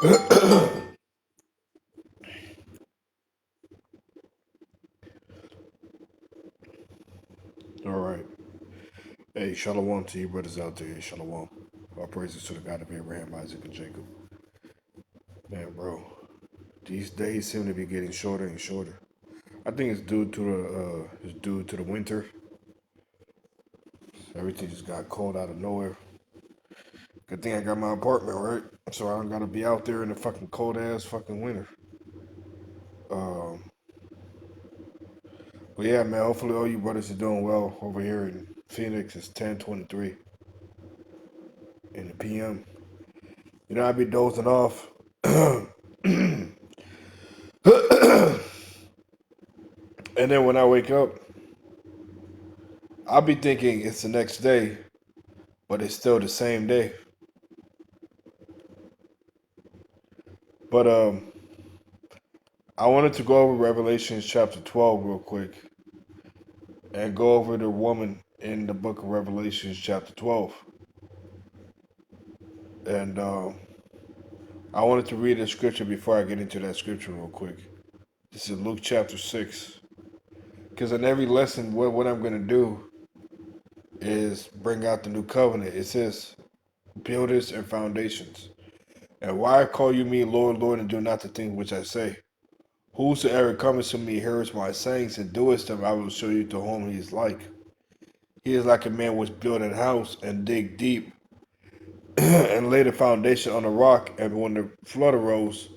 All right. Hey, shalom to you brothers out there. Shalom. All praises to the God of Abraham, Isaac, and Jacob. Man, bro, these days seem to be getting shorter and shorter. I think it's due to the winter. Everything just got cold out of nowhere. Good thing I got my apartment, right? So I don't gotta be out there in the fucking cold ass fucking winter. Um, but yeah, man. Hopefully all you brothers are doing well over here in Phoenix. It's 10:23 in the PM. You know, I be dozing off. And then when I wake up, I'll be thinking it's the next day, but it's still the same day. But I wanted to go over Revelations chapter 12 real quick and go over the woman in the book of Revelations chapter 12. And I wanted to read a scripture before I get into that scripture real quick. This is Luke chapter 6. Because in every lesson, what I'm going to do is bring out the new covenant. It says builders and foundations. And why call you me Lord, Lord, and do not the things which I say? Whosoever cometh to me hears my sayings and doeth them, I will show you to whom he is like. He is like a man which built a house and dig deep and laid a foundation on a rock. And when the flood arose,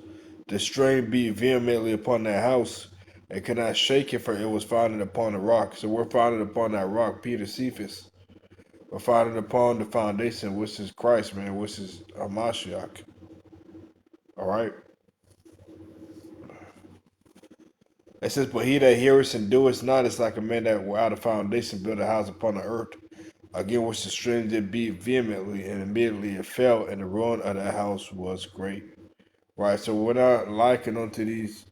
the stream beat vehemently upon that house and could not shake it, for it was founded upon a rock. So we're founded upon that rock, Peter Cephas. We're founded upon the foundation, which is Christ, man, which is Mashiach. All right. It says, but he that heareth and doeth not is like a man that without a foundation built a house upon the earth, again which the stream did beat vehemently, and immediately it fell, and the ruin of that house was great. Right, so we're not liking unto these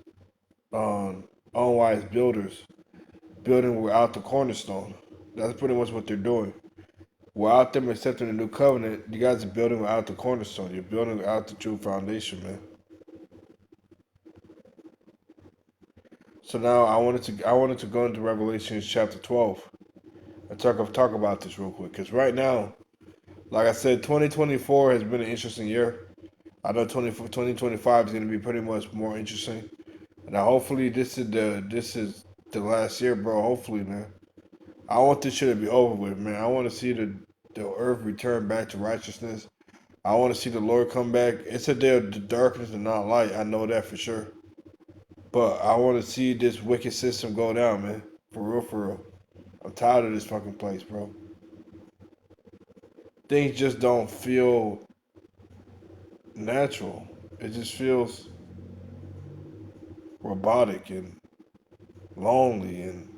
unwise builders building without the cornerstone. That's pretty much what they're doing. Without them accepting the new covenant, you guys are building without the cornerstone. You're building without the true foundation, man. So now I wanted to go into Revelation chapter 12 and talk about this real quick, because right now, like I said, 2024 has been an interesting year. I know 2025 is going to be pretty much more interesting, and hopefully this is the last year, bro. Hopefully, man. I want this shit to be over with, man. I want to see the earth return back to righteousness. I want to see the Lord come back. It's a day of darkness and not light. I know that for sure. But I want to see this wicked system go down, man. For real, for real. I'm tired of this fucking place, bro. Things just don't feel natural. It just feels robotic and lonely and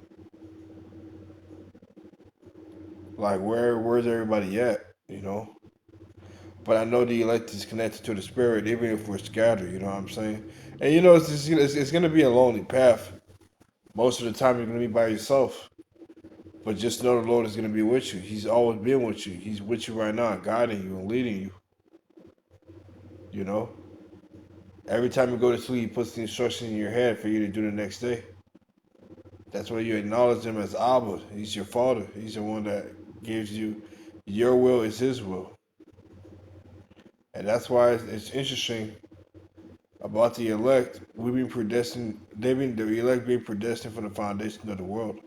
like where's everybody at, you know? But I know the elect is connected to the spirit, even if we're scattered. You know what I'm saying? And you know it's gonna be a lonely path. Most of the time you're gonna be by yourself. But just know the Lord is gonna be with you. He's always been with you. He's with you right now, guiding you and leading you. You know? Every time you go to sleep, He puts the instructions in your head for you to do the next day. That's why you acknowledge Him as Abba. He's your Father. He's the one that gives you your will is His will, and that's why it's interesting about the elect. We've been predestined. The elect being predestined from the foundation of the world.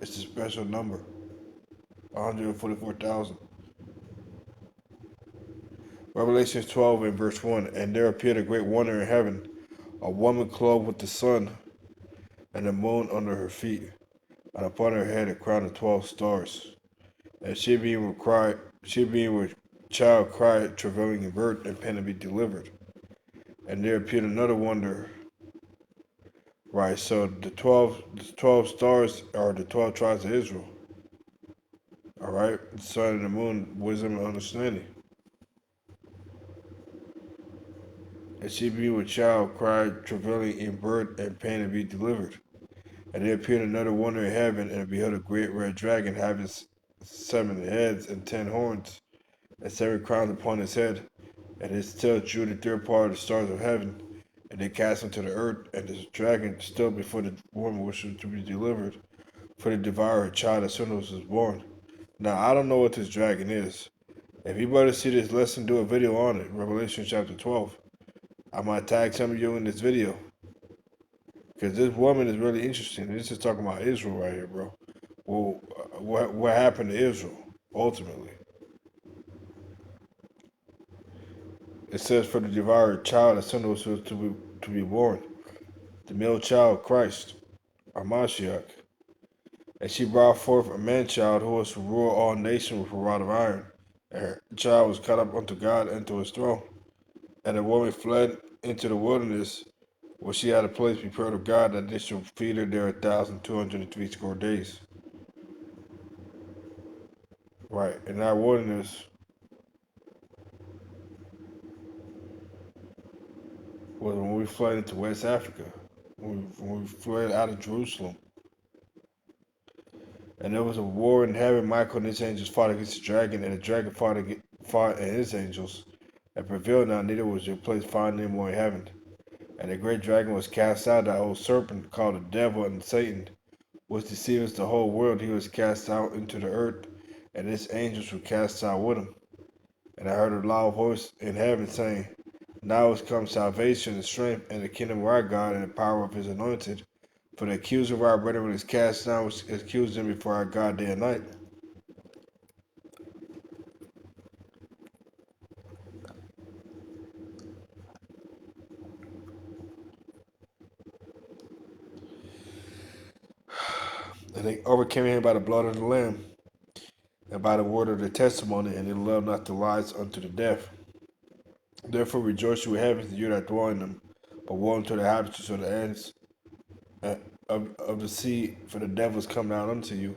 It's a special number, 144,000. Revelation 12 and verse 1. And there appeared a great wonder in heaven, a woman clothed with the sun and the moon under her feet, and upon her head a crown of 12 stars. And she being with child cried, travailing in birth, and pain to be delivered. And there appeared another wonder. Right, so the 12 stars are the 12 tribes of Israel. All right, the sun and the moon, wisdom and understanding. And she being with child cried, travailing in birth, and pain to be delivered. And there appeared another wonder in heaven, and beheld a great red dragon having 7 heads and 10 horns, and 7 crowns upon his head, and his tail drew the third part of the stars of heaven, and they cast him to the earth, and the dragon stood before the woman which was to be delivered, for to devour her child as soon as it was born. Now I don't know what this dragon is. If you better see this lesson, do a video on it. Revelation chapter 12. I might tag some of you in this video. Because this woman is really interesting. This is talking about Israel right here, bro. Well, what happened to Israel, ultimately? It says, for the devoured child, a son was to be born. The male child, Christ, or Mashiach. And she brought forth a man child who was to rule all nations with a rod of iron. And her child was caught up unto God and to his throne. And the woman fled into the wilderness, where she had a place prepared of God, that they should feed her there 1,203 score days. Right, in that wilderness was when we fled into West Africa, when we fled out of Jerusalem. And there was a war in heaven. Michael and his angels fought against the dragon, and the dragon fought and his angels, and prevailed not, neither was their place found any more in heaven. And the great dragon was cast out, that old serpent called the devil and Satan, which deceives the whole world. He was cast out into the earth, and his angels were cast out with him. And I heard a loud voice in heaven saying, now is come salvation and strength, and the kingdom of our God, and the power of his anointed. For the accuser of our brethren is cast down, which accused them before our God day and night. And they overcame him by the blood of the Lamb, and by the word of their testimony, and they loved not their lives unto the death. Therefore rejoice you in heavens, and you that dwell in them. But woe unto the inhabitants of the ends of the sea, for the devil is come down unto you.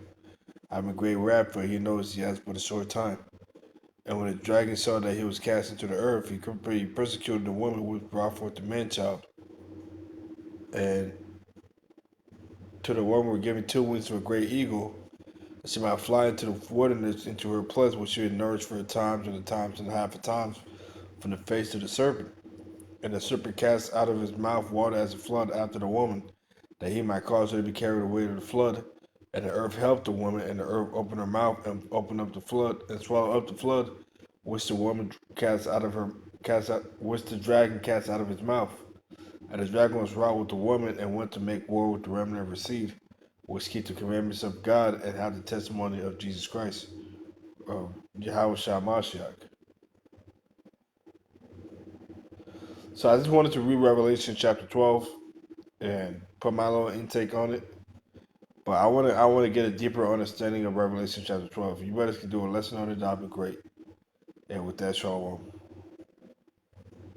I'm a great wrath, for he knows he has but a short time. And when the dragon saw that he was cast into the earth, he persecuted the woman who brought forth the man child. And to the woman were given 2 wings of a great eagle, that she might fly into the wilderness, into her place, where she had nourished for the times and the times and a half of times from the face of the serpent. And the serpent cast out of his mouth water as a flood after the woman, that he might cause her to be carried away to the flood. And the earth helped the woman, and the earth opened her mouth and opened up the flood and swallowed up the flood, which the woman which the dragon cast out of his mouth. And the dragon was wroth with the woman, and went to make war with the remnant of her seed, which keep the commandments of God and have the testimony of Jesus Christ, of Yahweh Shah Mashiach. So I just wanted to read Revelation chapter 12 and put my little intake on it. But I want to get a deeper understanding of Revelation chapter 12. If you brothers can do a lesson on it, that'd be great. And with that, shalom.